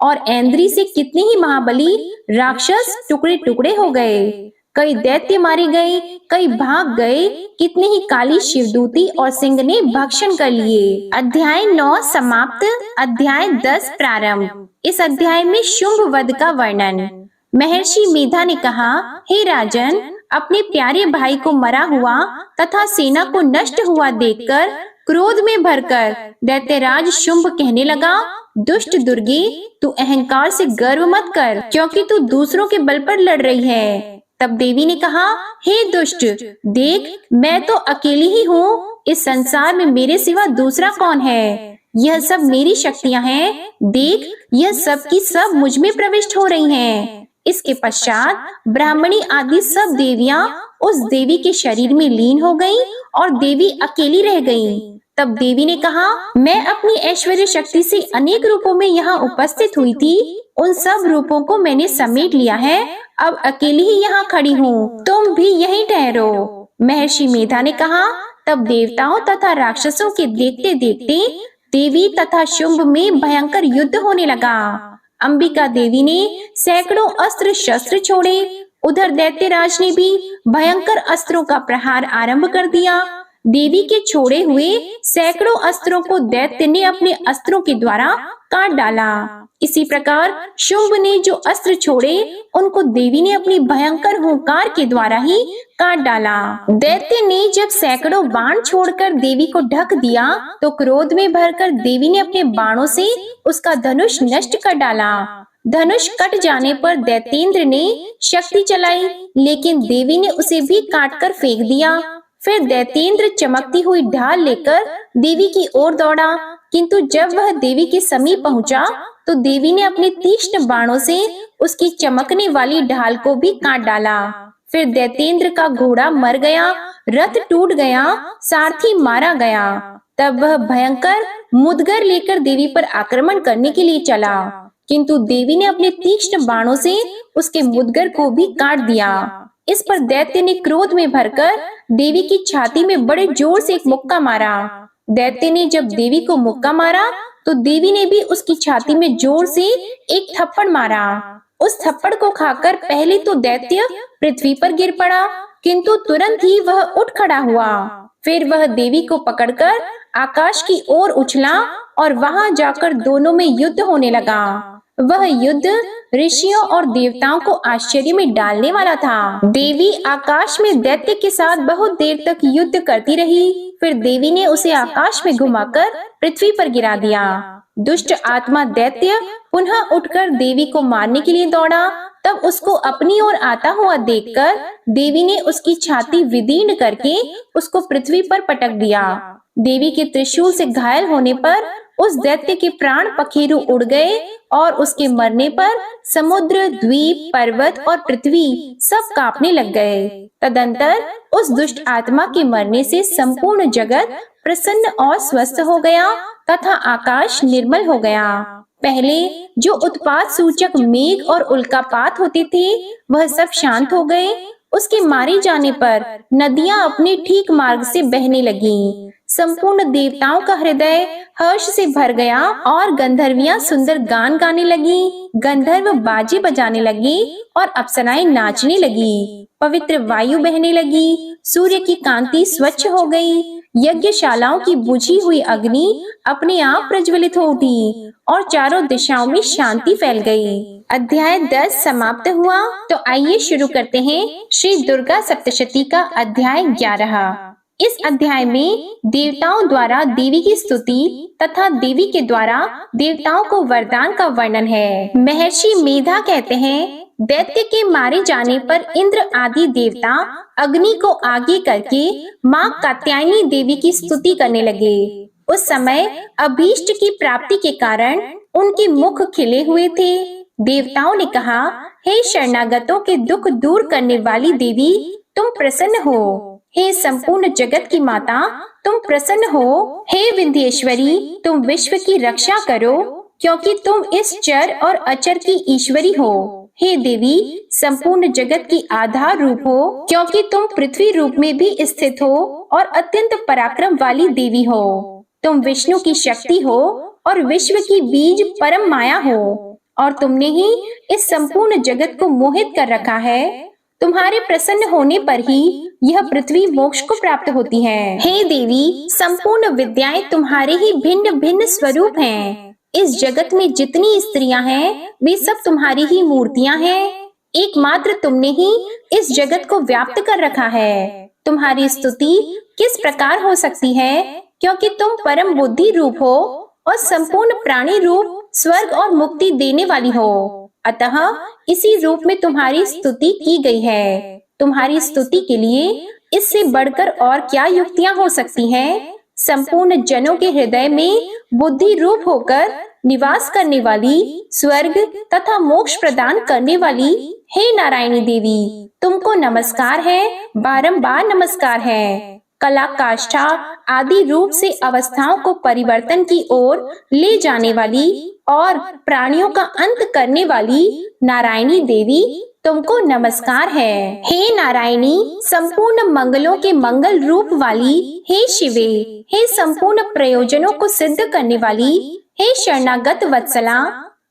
और ऐन्द्री से कितने ही महाबली राक्षस टुकड़े टुकड़े हो गए। कई दैत्य मारे गए, कई भाग गए, कितने ही काली शिवदूती और सिंह ने भक्षण कर लिए। अध्याय 9 समाप्त। अध्याय 10 प्रारंभ। इस अध्याय में शुंभ वध का वर्णन। महर्षि मेधा ने कहा, हे राजन, अपने प्यारे भाई को मरा हुआ तथा सेना को नष्ट हुआ देखकर क्रोध में भरकर दैत्यराज शुंभ कहने लगा, दुष्ट दुर्गे, तू अहंकार से गर्व मत कर, क्योंकि तू दूसरों के बल पर लड़ रही है। तब देवी ने कहा, हे दुष्ट, देख, मैं तो अकेली ही हूँ। इस संसार में मेरे सिवा दूसरा कौन है? यह सब मेरी शक्तियाँ हैं। देख, यह सब की सब मुझ में प्रविष्ट हो रही हैं। इसके पश्चात ब्राह्मणी आदि सब देवियां उस देवी के शरीर में लीन हो गईं और देवी अकेली रह गईं। तब देवी ने कहा, मैं अपनी ऐश्वर्य शक्ति से अनेक रूपों में यहाँ उपस्थित हुई थी। उन सब रूपों को मैंने समेट लिया है। अब अकेली ही यहाँ खड़ी हूँ, तुम भी यहीं ठहरो। महर्षि मेधा ने कहा। तब देवताओं तथा राक्षसों के देखते देखते देवी तथा शुंभ में भयंकर युद्ध होने लगा। अंबिका देवी ने सैकड़ों अस्त्र शस्त्र छोड़े। उधर दैत्यराज ने भी भयंकर अस्त्रों का प्रहार आरंभ कर दिया। देवी के छोड़े हुए सैकड़ों अस्त्रों को दैत्य ने अपने अस्त्रों के द्वारा काट डाला। इसी प्रकार शुंभ ने जो अस्त्र छोड़े उनको देवी ने अपनी भयंकर हुंकार के द्वारा ही काट डाला। दैत्य ने जब सैकड़ों बाण छोड़कर देवी को ढक दिया तो क्रोध में भरकर देवी ने अपने बाणों से उसका धनुष नष्ट कर डाला। धनुष कट जाने पर दैत्येंद्र ने शक्ति चलाई, लेकिन देवी ने उसे भी काटकर फेंक दिया। फिर दैत्येंद्र चमकती हुई ढाल लेकर देवी की ओर दौड़ा, किंतु जब वह देवी के समीप पहुंचा तो देवी ने अपने तीक्ष्ण बाणों से उसकी चमकने वाली ढाल को भी काट डाला। फिर दैत्येंद्र का घोड़ा मर गया, रथ टूट गया, सारथी मारा गया। तब वह भयंकर मुदगर लेकर देवी पर आक्रमण करने के लिए चला, किंतु देवी ने अपने तीक्ष्ण बाणों से उसके मुदगर को भी काट दिया। इस पर दैत्य ने क्रोध में भरकर देवी की छाती में बड़े जोर से एक मुक्का मारा। दैत्य ने जब देवी को मुक्का मारा तो देवी ने भी उसकी छाती में जोर से एक थप्पड़ मारा। उस थप्पड़ को खाकर पहले तो दैत्य पृथ्वी पर गिर पड़ा, किंतु तुरंत ही वह उठ खड़ा हुआ। फिर वह देवी को पकड़कर आकाश की ओर उछला और वहां जाकर दोनों में युद्ध होने लगा। वह युद्ध ऋषियों और देवताओं को आश्चर्य में डालने वाला था। देवी आकाश में दैत्य के साथ बहुत देर तक युद्ध करती रही। फिर देवी ने उसे आकाश में घुमाकर पृथ्वी पर गिरा दिया। दुष्ट आत्मा दैत्य पुनः उठकर देवी को मारने के लिए दौड़ा। तब उसको अपनी ओर आता हुआ देखकर देवी ने उसकी छाती विदीर्ण करके उसको पृथ्वी पर पटक दिया। देवी के त्रिशूल से घायल होने पर उस दैत्य के प्राण पखेरु उड़ गए और उसके मरने पर समुद्र, द्वीप, पर्वत और पृथ्वी सब कांपने लग गए। तदंतर उस दुष्ट आत्मा के मरने से संपूर्ण जगत प्रसन्न और स्वस्थ हो गया तथा आकाश निर्मल हो गया। पहले जो उत्पात सूचक मेघ और उल्कापात होते थे वह सब शांत हो गए। उसके मारे जाने पर नदियां अपने ठीक मार्ग से बहने लगीं। संपूर्ण देवताओं का हृदय हर्ष से भर गया और गंधर्वियां सुंदर गान गाने लगी। गंधर्व बाजे बजाने लगे और अप्सराएं नाचने लगी। पवित्र वायु बहने लगी। सूर्य की कांति स्वच्छ हो गई। यज्ञशालाओं की बुझी हुई अग्नि अपने आप प्रज्वलित हो उठी और चारों दिशाओं में शांति फैल गई। अध्याय 10 समाप्त हुआ। तो आइए शुरू करते हैं श्री दुर्गा सप्तशती का अध्याय 11। इस अध्याय में देवताओं द्वारा देवी की स्तुति तथा देवी के द्वारा देवताओं को वरदान का वर्णन है। महर्षि मेधा कहते हैं, दैत्य के मारे जाने पर इंद्र आदि देवता अग्नि को आगे करके माँ कात्यायनी देवी की स्तुति करने लगे। उस समय अभीष्ट की प्राप्ति के कारण उनके मुख खिले हुए थे। देवताओं ने कहा, हे शरणागतों के दुख दूर करने वाली देवी, तुम प्रसन्न हो। हे संपूर्ण जगत की माता, तुम प्रसन्न हो। हे विंध्येश्वरी, तुम विश्व की रक्षा करो, क्योंकि तुम इस चर और अचर की ईश्वरी हो। हे देवी, संपूर्ण जगत की आधार रूप हो, क्योंकि तुम पृथ्वी रूप में भी स्थित हो और अत्यंत पराक्रम वाली देवी हो। तुम विष्णु की शक्ति हो और विश्व की बीज परम माया हो, और तुमने ही इस संपूर्ण जगत को मोहित कर रखा है। तुम्हारे प्रसन्न होने पर ही यह पृथ्वी मोक्ष को प्राप्त होती है। हे देवी, संपूर्ण विद्याएं तुम्हारे ही भिन्न भिन्न स्वरूप हैं। इस जगत में जितनी स्त्रियां हैं वे सब तुम्हारी ही मूर्तियां हैं। एकमात्र तुमने ही इस जगत को व्याप्त कर रखा है। तुम्हारी स्तुति किस प्रकार हो सकती है, क्योंकि तुम परम बुद्धि रूप हो और संपूर्ण प्राणी रूप स्वर्ग और मुक्ति देने वाली हो। अतः इसी रूप में तुम्हारी स्तुति की गई है। तुम्हारी स्तुति के लिए इससे बढ़कर और क्या युक्तियां हो सकती हैं? संपूर्ण जनों के हृदय में बुद्धि रूप होकर निवास करने वाली, स्वर्ग तथा मोक्ष प्रदान करने वाली हे नारायणी देवी, तुमको नमस्कार है, बारंबार नमस्कार है। कला, काष्ठा आदि रूप से अवस्थाओं को परिवर्तन की ओर ले जाने वाली और प्राणियों का अंत करने वाली नारायणी देवी, तुमको नमस्कार है। हे नारायणी, संपूर्ण मंगलों के मंगल रूप वाली हे शिवे, हे संपूर्ण प्रयोजनों को सिद्ध करने वाली हे शरणागत वत्सला,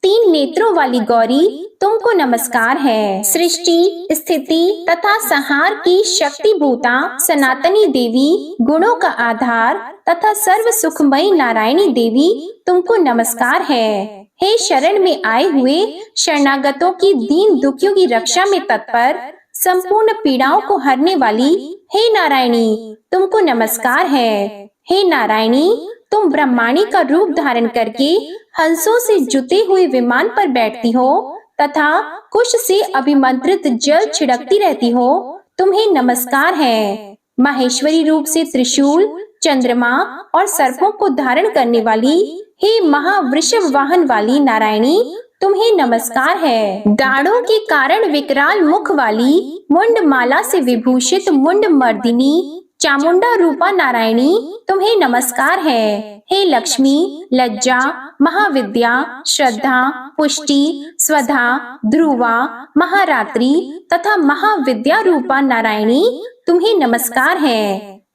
3 नेत्रों वाली गौरी, तुमको नमस्कार है। सृष्टि, स्थिति तथा संहार की शक्ति भूता सनातनी देवी, गुणों का आधार तथा सर्व सुखमयी नारायणी देवी, तुमको नमस्कार है। हे शरण में आए हुए शरणागतों की दीन दुखियों की रक्षा में तत्पर, संपूर्ण पीड़ाओं को हरने वाली हे नारायणी, तुमको नमस्कार है। हे नारायणी, तुम ब्रह्माणी का रूप धारण करके हंसों से जुते हुए विमान पर बैठती हो तथा कुश से अभिमंत्रित जल छिड़कती रहती हो, तुम्हें नमस्कार है। माहेश्वरी रूप से त्रिशूल, चंद्रमा और सर्पों को धारण करने वाली हे महावृषभ वाहन वाली नारायणी, तुम्हें नमस्कार है। दाढ़ों के कारण विकराल मुख वाली, मुंड माला से विभूषित मुंड मर्दिनी, चामुंडा रूपा नारायणी तुम्हें नमस्कार है। हे लक्ष्मी, लज्जा, महाविद्या, श्रद्धा, पुष्टि, स्वधा, ध्रुवा, महारात्रि तथा महाविद्या रूपा नारायणी तुम्हें नमस्कार है।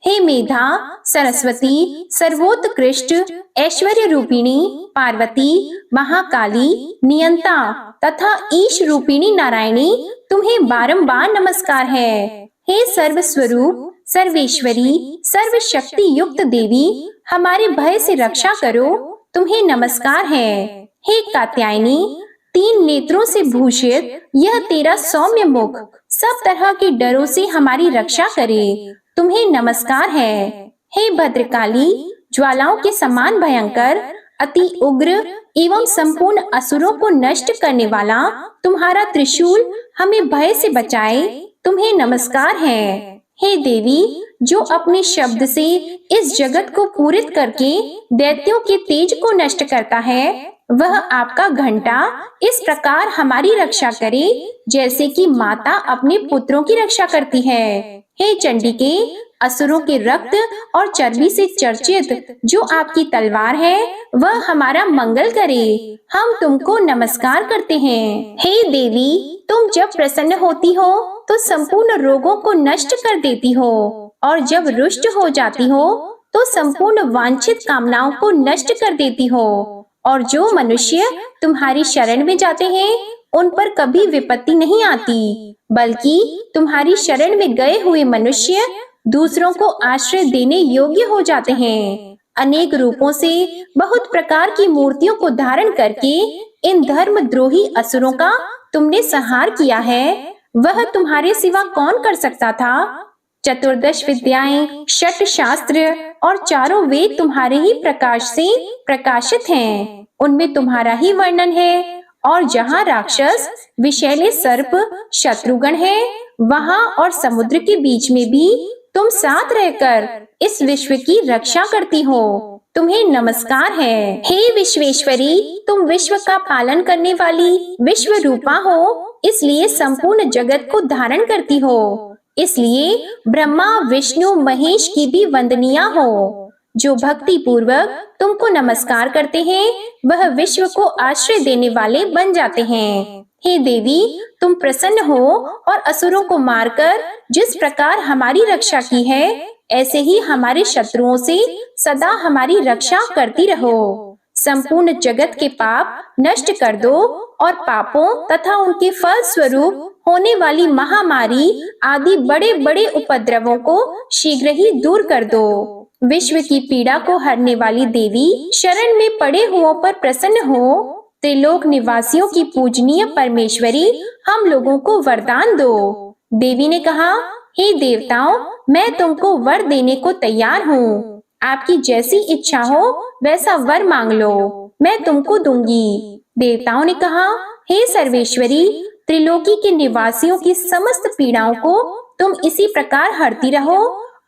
हे मेधा, सरस्वती, सर्वोत्कृष्ट ऐश्वर्य रूपिणी पार्वती, महाकाली, नियंता तथा ईश रूपिणी नारायणी तुम्हें बारंबार नमस्कार है। हे सर्वस्वरूप, सर्वेश्वरी, सर्वशक्ति युक्त देवी, हमारे भय से रक्षा करो, तुम्हें नमस्कार है। हे कात्यायनी, 3 नेत्रों से भूषित यह तेरा सौम्य मुख सब तरह के डरों से हमारी रक्षा करे, तुम्हें नमस्कार है। हे भद्रकाली, ज्वालाओं के समान भयंकर, अति उग्र एवं संपूर्ण असुरों को नष्ट करने वाला तुम्हारा त्रिशूल हमें भय से बचाए, तुम्हें नमस्कार है। हे देवी, जो अपने शब्द से इस जगत को पूरित करके दैत्यों के तेज को नष्ट करता है, वह आपका घंटा इस प्रकार हमारी रक्षा करे जैसे कि माता अपने पुत्रों की रक्षा करती है। हे चंडिके, असुरों के रक्त और चर्बी से चर्चित जो आपकी तलवार है वह हमारा मंगल करे, हम तुमको नमस्कार करते हैं। हे देवी, तुम जब प्रसन्न होती हो तो संपूर्ण रोगों को नष्ट कर देती हो और जब रुष्ट हो जाती हो तो संपूर्ण वांछित कामनाओं को नष्ट कर देती हो, और जो मनुष्य तुम्हारी शरण में जाते हैं उन पर कभी विपत्ति नहीं आती, बल्कि तुम्हारी शरण में गए हुए मनुष्य दूसरों को आश्रय देने योग्य हो जाते हैं। अनेक रूपों से बहुत प्रकार की मूर्तियों को धारण करके इन धर्मद्रोही असुरों का तुमने संहार किया है, वह तुम्हारे सिवा कौन कर सकता था। 14 विद्याएं, 6 शास्त्र और 4 वेद तुम्हारे ही प्रकाश से प्रकाशित हैं, उनमें तुम्हारा ही वर्णन है। और जहाँ राक्षस, विषैले सर्प, शत्रुगण है, वहाँ और समुद्र के बीच में भी तुम साथ रहकर इस विश्व की रक्षा करती हो, तुम्हें नमस्कार है। हे विश्वेश्वरी, तुम विश्व का पालन करने वाली विश्व रूपा हो, इसलिए संपूर्ण जगत को धारण करती हो, इसलिए ब्रह्मा, विष्णु, महेश की भी वंदनीय हो। जो भक्ति पूर्वक तुमको नमस्कार करते हैं वह विश्व को आश्रय देने वाले बन जाते हैं। हे देवी, तुम प्रसन्न हो और असुरों को मारकर जिस प्रकार हमारी रक्षा की है, ऐसे ही हमारे शत्रुओं से सदा हमारी रक्षा करती रहो। संपूर्ण जगत के पाप नष्ट कर दो और पापों तथा उनके फल स्वरूप होने वाली महामारी आदि बड़े बड़े उपद्रवों को शीघ्र ही दूर कर दो। विश्व की पीड़ा को हरने वाली देवी, शरण में पड़े हुओं पर प्रसन्न हो। त्रिलोक निवासियों की पूजनीय परमेश्वरी, हम लोगों को वरदान दो। देवी ने कहा, हे देवताओं, मैं तुमको वर देने को तैयार हूँ। आपकी जैसी इच्छा हो वैसा वर मांग लो, मैं तुमको दूंगी। देवताओं ने कहा, हे सर्वेश्वरी, त्रिलोकी के निवासियों की समस्त पीड़ाओं को तुम इसी प्रकार हरती रहो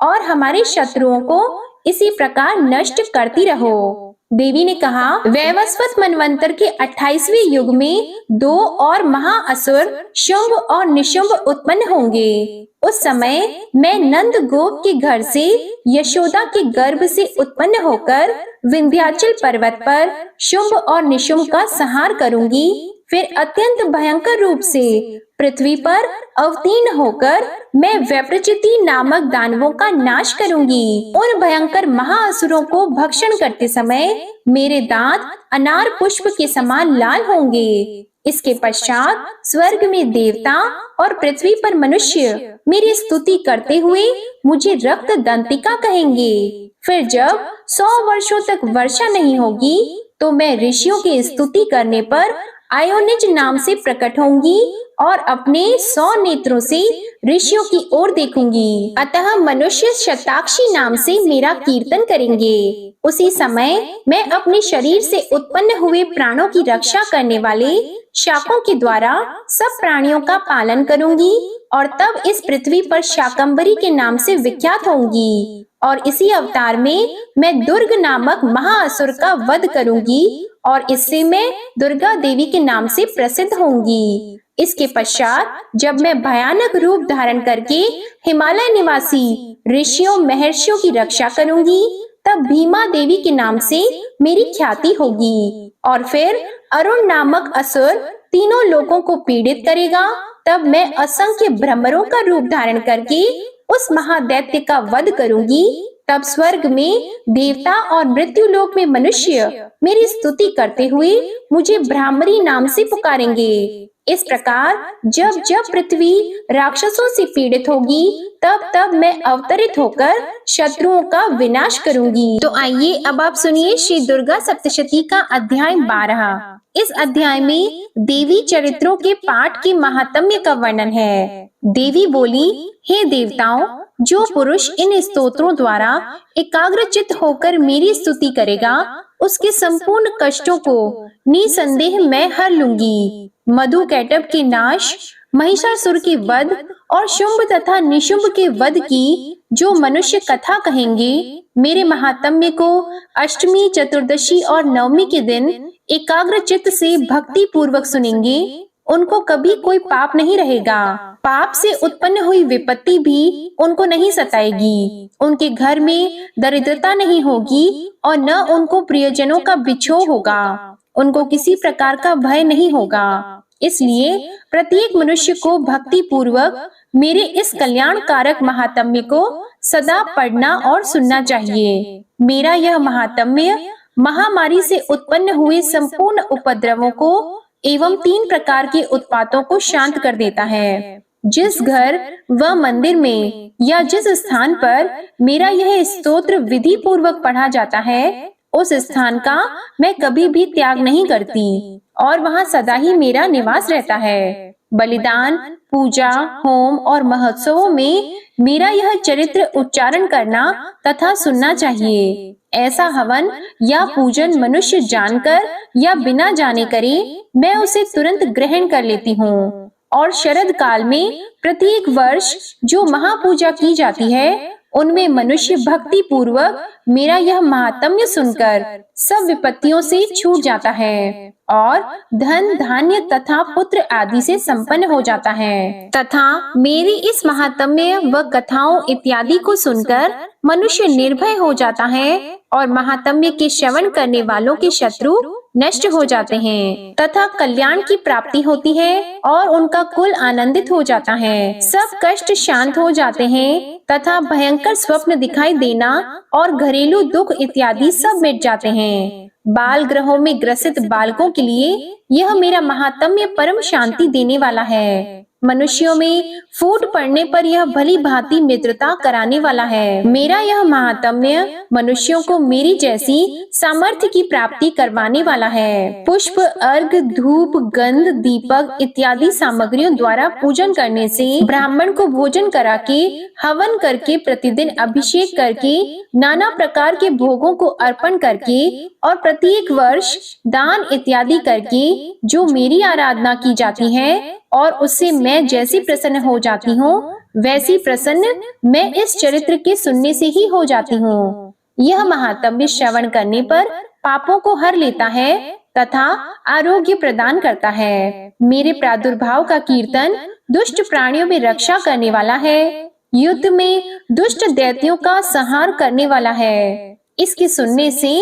और हमारे शत्रुओं को इसी प्रकार नष्ट करती रहो। देवी ने कहा, वैवस्वत मनवंतर के 28वें युग में 2 और महाअसुर शुंभ और निशुंभ उत्पन्न होंगे। उस समय मैं नंद गोप के घर से यशोदा के गर्भ से उत्पन्न होकर विंध्याचल पर्वत पर शुंभ और निशुंभ का संहार करूंगी। फिर अत्यंत भयंकर रूप से पृथ्वी पर अवतीर्ण होकर मैं वैप्रचिति नामक दानवों का नाश करूंगी। उन भयंकर महाअसुरों को भक्षण करते समय मेरे दांत अनार पुष्प के समान लाल होंगे। इसके पश्चात स्वर्ग में देवता और पृथ्वी पर मनुष्य मेरी स्तुति करते हुए मुझे रक्त दंतिका कहेंगे। फिर जब 100 वर्षों तक वर्षा नहीं होगी तो मैं ऋषियों की स्तुति करने पर आयोनिज नाम से प्रकट होंगी और अपने 100 नेत्रों से ऋषियों की ओर देखूंगी। अतः मनुष्य शताक्षी नाम से मेरा कीर्तन करेंगे। उसी समय मैं अपने शरीर से उत्पन्न हुए प्राणों की रक्षा करने वाले शाकों के द्वारा सब प्राणियों का पालन करूंगी और तब इस पृथ्वी पर शाकंभरी के नाम से विख्यात होंगी और इसी अवतार में मैं दुर्ग नामक महाअसुर का वध करूंगी और इससे मैं दुर्गा देवी के नाम से प्रसिद्ध होंगी। इसके पश्चात जब मैं भयानक रूप धारण करके हिमालय निवासी ऋषियों महर्षियों की रक्षा करूंगी, तब भीमा देवी के नाम से मेरी ख्याति होगी। और फिर अरुण नामक असुर तीनों लोगों को पीड़ित करेगा। तब मैं असंख्य भ्रमरों का रूप धारण करके उस महादैत्य का वध करूंगी। तब स्वर्ग में देवता और मृत्यु लोक में मनुष्य मेरी स्तुति करते हुए मुझे ब्राह्मणी नाम से पुकारेंगे। इस प्रकार जब जब पृथ्वी राक्षसों से पीड़ित होगी, तब तब मैं अवतरित होकर शत्रुओं का विनाश करूंगी। तो आइए अब आप सुनिए श्री दुर्गा सप्तशती का अध्याय 12। इस अध्याय में देवी चरित्रों के पाठ के महात्म्य का वर्णन है। देवी बोली, हे देवताओं, जो पुरुष इन स्तोत्रों द्वारा एकाग्रचित्त होकर मेरी स्तुति करेगा, उसके संपूर्ण कष्टों को निसंदेह मैं हर लूंगी। मधु कैटभ के नाश, महिषासुर के वध और शुंभ तथा निशुंभ के वध की जो मनुष्य कथा कहेंगे, मेरे महात्म्य को अष्टमी, चतुर्दशी और नवमी के दिन एकाग्र चित्त से भक्ति पूर्वक सुनेंगे, उनको कभी कोई पाप नहीं रहेगा। पाप से उत्पन्न हुई विपत्ति भी उनको नहीं सताएगी। उनके घर में दरिद्रता नहीं होगी और न उनको प्रियजनों का बिछोह होगा। उनको किसी प्रकार का भय नहीं होगा। इसलिए प्रत्येक मनुष्य को भक्ति पूर्वक मेरे इस कल्याण कारक महात्म्य को सदा पढ़ना और सुनना चाहिए। मेरा यह महात्म्य महामारी से उत्पन्न हुए संपूर्ण उपद्रवों को एवं 3 प्रकार के उत्पातों को शांत कर देता है। जिस घर व मंदिर में या जिस स्थान पर मेरा यह स्तोत्र विधि पूर्वक पढ़ा जाता है, उस स्थान का मैं कभी भी त्याग नहीं करती और वहाँ सदा ही मेरा निवास रहता है। बलिदान, पूजा, होम और महोत्सवों में मेरा यह चरित्र उच्चारण करना तथा सुनना चाहिए। ऐसा हवन या पूजन मनुष्य जानकर या बिना जाने करे, मैं उसे तुरंत ग्रहण कर लेती हूँ। और शरद काल में प्रत्येक वर्ष जो महापूजा की जाती है, उनमें मनुष्य भक्ति पूर्वक मेरा यह महात्म्य सुनकर सब विपत्तियों से छूट जाता है और धन, धान्य तथा पुत्र आदि से संपन्न हो जाता है। तथा मेरी इस महात्म्य व कथाओं इत्यादि को सुनकर मनुष्य निर्भय हो जाता है और महात्म्य के श्रवण करने वालों के शत्रु नष्ट हो जाते हैं तथा कल्याण की प्राप्ति होती है और उनका कुल आनंदित हो जाता है। सब कष्ट शांत हो जाते हैं तथा भयंकर स्वप्न दिखाई देना और घरेलू दुख इत्यादि सब मिट जाते हैं। बाल ग्रहों में ग्रसित बालकों के लिए यह मेरा महात्म्य परम शांति देने वाला है। मनुष्यों में फूट पड़ने पर यह भली भांति मित्रता कराने वाला है। मेरा यह महात्म्य मनुष्यों को मेरी जैसी सामर्थ्य की प्राप्ति करवाने वाला है। पुष्प, अर्घ, धूप, गंध, दीपक इत्यादि सामग्रियों द्वारा पूजन करने से, ब्राह्मण को भोजन करा के, हवन करके, प्रतिदिन अभिषेक करके, नाना प्रकार के भोगों को अर्पण करके और प्रत्येक वर्ष दान इत्यादि करके जो मेरी आराधना की जाती है और उससे मैं जैसी प्रसन्न हो जाती हूँ, वैसी प्रसन्न मैं इस चरित्र के सुनने से ही हो जाती हूँ। यह महात्म्य श्रवण करने पर पापों को हर लेता है तथा आरोग्य प्रदान करता है। मेरे प्रादुर्भाव का कीर्तन दुष्ट प्राणियों में रक्षा करने वाला है, युद्ध में दुष्ट दैत्यों का संहार करने वाला है। इसके सुनने से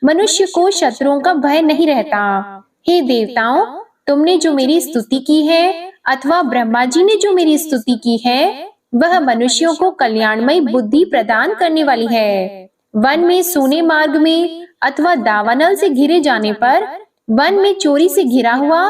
मनुष्य को शत्रुओं का भय नहीं रहता। हे देवताओं, तुमने जो मेरी स्तुति की है अथवा ब्रह्मा जी ने जो मेरी स्तुति की है, वह मनुष्यों को कल्याणमयी बुद्धि प्रदान करने वाली है। वन में सोने मार्ग में अथवा दावानल से घिरे जाने पर, वन में चोरी से घिरा हुआ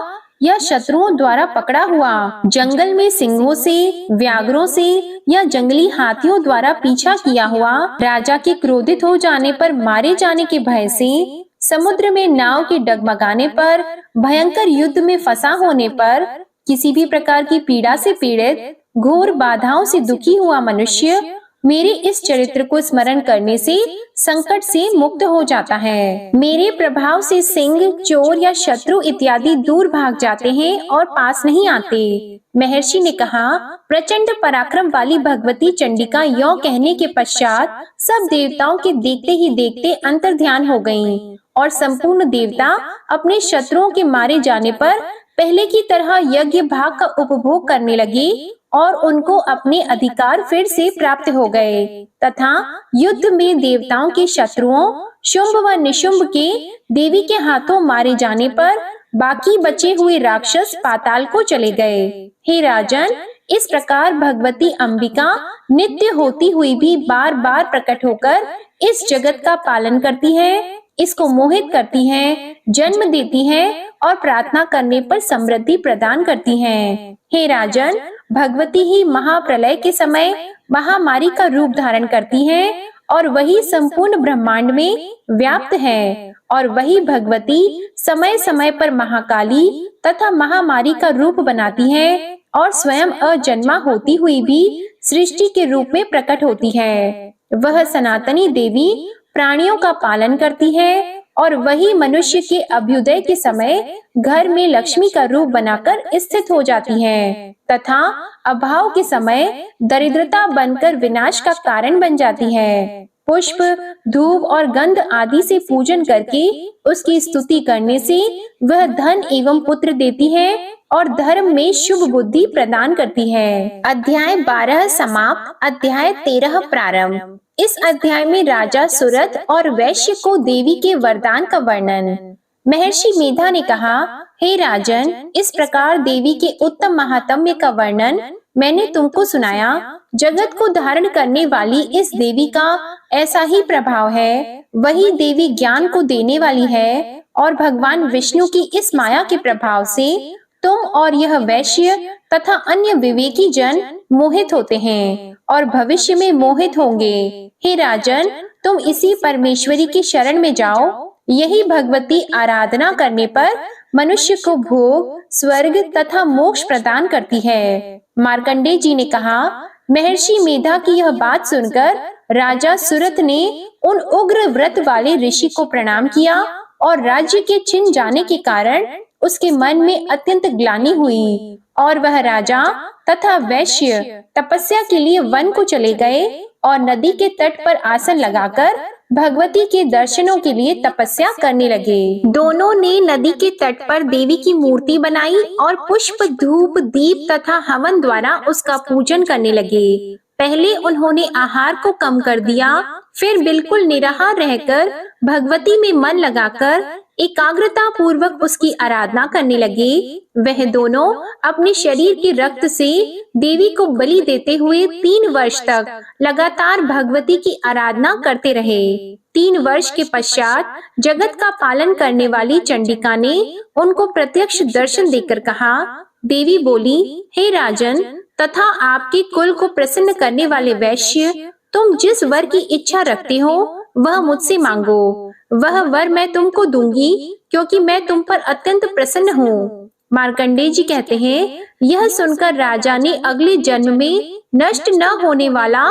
या शत्रुओं द्वारा पकड़ा हुआ, जंगल में सिंहों से, व्याघ्रों से या जंगली हाथियों द्वारा पीछा किया हुआ, राजा के क्रोधित हो जाने पर मारे जाने के भय से, समुद्र में नाव के डगमगाने पर, भयंकर युद्ध में फंसा होने पर, किसी भी प्रकार की पीड़ा से पीड़ित, घोर बाधाओं से दुखी हुआ मनुष्य मेरे इस चरित्र को स्मरण करने से संकट से मुक्त हो जाता है। मेरे प्रभाव से सिंह, चोर या शत्रु इत्यादि दूर भाग जाते हैं और पास नहीं आते। महर्षि ने कहा, प्रचंड पराक्रम वाली भगवती चंडिका यों कहने के पश्चात सब देवताओं के देखते ही देखते अंतर्ध्यान हो गईं और संपूर्ण देवता अपने शत्रुओं के मारे जाने पर पहले की तरह यज्ञ भाग का उपभोग करने लगे और उनको अपने अधिकार फिर से प्राप्त हो गए तथा युद्ध में देवताओं के शत्रुओं शुंभ व निशुंभ के देवी के हाथों मारे जाने पर बाकी बचे हुए राक्षस पाताल को चले गए। हे राजन, इस प्रकार भगवती अंबिका नित्य होती हुई भी बार बार प्रकट होकर इस जगत का पालन करती है, इसको मोहित करती हैं, जन्म देती हैं और प्रार्थना करने पर समृद्धि प्रदान करती हैं। हे राजन, भगवती ही महाप्रलय के समय महामारी का रूप धारण करती हैं और वही संपूर्ण ब्रह्मांड में व्याप्त है और वही भगवती समय समय पर महाकाली तथा महामारी का रूप बनाती है और स्वयं अजन्मा होती हुई भी सृष्टि के रूप में प्रकट होती है। वह सनातनी देवी प्राणियों का पालन करती है और वही मनुष्य के अभ्युदय के समय घर में लक्ष्मी का रूप बनाकर स्थित हो जाती है तथा अभाव के समय दरिद्रता बनकर विनाश का कारण बन जाती है। पुष्प, धूप और गंध आदि से पूजन करके उसकी स्तुति करने से वह धन एवं पुत्र देती है और धर्म में शुभ बुद्धि प्रदान करती है। अध्याय 12 समाप्त। अध्याय 13 प्रारंभ। इस अध्याय में राजा सुरथ और वैश्य को देवी के वरदान का वर्णन। महर्षि मेधा ने कहा, हे राजन, इस प्रकार देवी के उत्तम महात्म्य का वर्णन मैंने तुमको सुनाया। जगत को धारण करने वाली इस देवी का ऐसा ही प्रभाव है। वही देवी ज्ञान को देने वाली है और भगवान विष्णु की इस माया के प्रभाव से तुम और यह वैश्य तथा अन्य विवेकी जन मोहित होते हैं और भविष्य में मोहित होंगे। हे राजन, तुम इसी परमेश्वरी की शरण में जाओ। यही भगवती आराधना करने पर मनुष्य को भोग, स्वर्ग तथा मोक्ष प्रदान करती है। मार्कंडेय जी ने कहा, महर्षि मेधा की यह बात सुनकर राजा सुरथ ने उन उग्र व्रत वाले ऋषि को प्रणाम किया और राज्य के छिन जाने के कारण उसके मन में अत्यंत ग्लानि हुई और वह राजा तथा वैश्य तपस्या के लिए वन को चले गए और नदी के तट पर आसन लगाकर भगवती के दर्शनों के लिए तपस्या करने लगे। दोनों ने नदी के तट पर देवी की मूर्ति बनाई और पुष्प, धूप, दीप तथा हवन द्वारा उसका पूजन करने लगे। पहले उन्होंने आहार को कम कर दिया, फिर बिल्कुल निराहार रहकर भगवती में मन लगाकर एकाग्रता पूर्वक उसकी आराधना करने लगे। वह दोनों अपने शरीर के रक्त से देवी को बलि देते हुए 3 वर्ष तक लगातार भगवती की आराधना करते रहे। 3 वर्ष के पश्चात जगत का पालन करने वाली चंडिका ने उनको प्रत्यक्ष दर्शन देकर कहा। देवी बोली, हे राजन तथा आपके कुल को प्रसन्न करने वाले वैश्य, तुम जिस वर की इच्छा रखते हो वह मुझसे मांगो। वह वर मैं तुमको दूंगी क्योंकि मैं तुम पर अत्यंत प्रसन्न हूँ। मार्कंडेय जी कहते हैं, यह सुनकर राजा ने अगले जन्म में नष्ट न होने वाला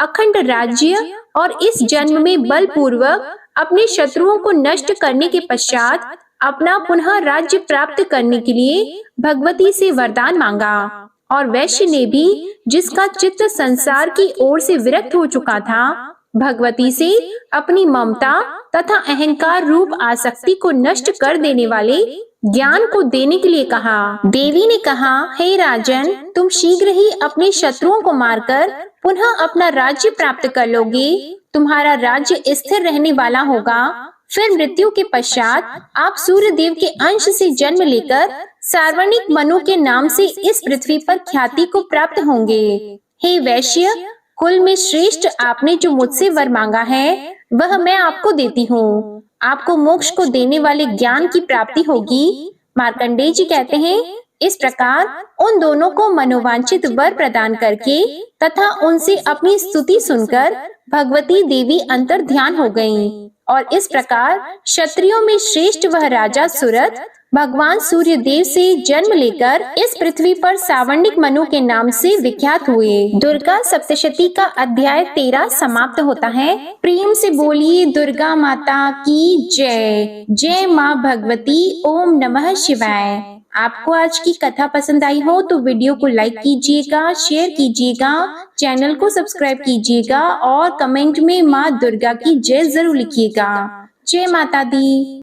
अखंड राज्य और इस जन्म में बलपूर्वक अपने शत्रुओं को नष्ट करने के पश्चात अपना पुनः राज्य प्राप्त करने के लिए भगवती से वरदान मांगा। और वैश्य ने भी, जिसका चित्त संसार की ओर से विरक्त हो चुका था, भगवती से अपनी ममता तथा अहंकार रूप आसक्ति को नष्ट कर देने वाले ज्ञान को देने के लिए कहा। देवी ने कहा, हे राजन, तुम शीघ्र ही अपने शत्रुओं को मारकर पुनः अपना राज्य प्राप्त कर लोगे। तुम्हारा राज्य स्थिर रहने वाला होगा। फिर मृत्यु के पश्चात आप सूर्य देव के अंश से जन्म लेकर सार्वणिक मनु के नाम से इस पृथ्वी पर ख्याति को प्राप्त होंगे। हे वैश्य, कुल में श्रेष्ठ आपने जो मुझसे वर मांगा है वह मैं आपको देती हूँ। आपको मोक्ष को देने वाले ज्ञान की प्राप्ति होगी। मार्कंडेय जी कहते हैं, इस प्रकार उन दोनों को मनोवांछित वर प्रदान करके तथा उनसे अपनी स्तुति सुनकर भगवती देवी अंतर ध्यान हो गयीं और इस प्रकार क्षत्रियों में श्रेष्ठ वह राजा सुरथ भगवान सूर्य देव से जन्म लेकर इस पृथ्वी पर सावर्णिक मनु के नाम से विख्यात हुए। दुर्गा सप्तशती का अध्याय 13 समाप्त होता है। प्रेम से बोलिए दुर्गा माता की जय। जय माँ भगवती। ओम नमः शिवाय। आपको आज की कथा पसंद आई हो तो वीडियो को लाइक कीजिएगा, शेयर कीजिएगा, चैनल को सब्सक्राइब कीजिएगा और कमेंट में माँ दुर्गा की जय जरूर लिखिएगा। जय माता दी।